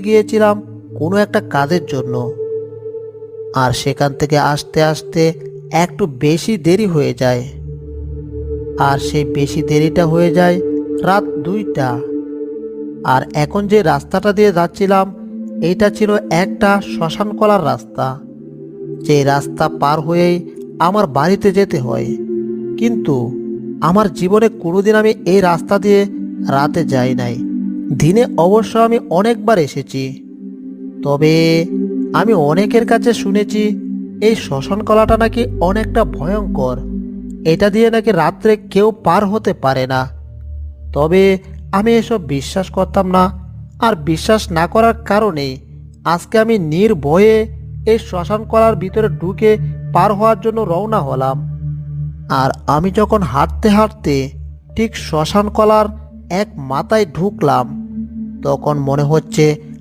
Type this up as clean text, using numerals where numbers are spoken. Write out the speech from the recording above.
গিয়েছিলাম কোনো একটা কাজের জন্য, আর সেখান থেকে আসতে আসতে একটু বেশি দেরি হয়ে যায়। আর সেই বেশি দেরিটা হয়ে যায় রাত 2টা। আর এখন যে রাস্তাটা দিয়ে যাচ্ছিলাম এইটা ছিল একটা শ্মশান কলার রাস্তা। যে রাস্তা পার হয়েই আমার বাড়িতে যেতে হয়, কিন্তু আমার জীবনে কোনোদিন আমি এই রাস্তা দিয়ে রাতে যাই নাই। দিনে অবশ্য আমি অনেকবার এসেছি, তবে আমি অনেকের কাছে শুনেছি এই শ্মশান কলাটা নাকি অনেকটা ভয়ঙ্কর। এটা দিয়ে নাকি রাত্রে কেউ পার হতে পারে না। তবে আমি এসব বিশ্বাস করতাম না, আর বিশ্বাস না করার কারণেই আজকে আমি নির্ভয়ে এই শ্মশান কলার ভিতরে ঢুকে পার হওয়ার জন্য রওনা হলাম। আর আমি যখন হাঁটতে হাঁটতে ঠিক শ্মশান কলার এক মাথায় ঢুকলাম, তখন মনে হচ্ছে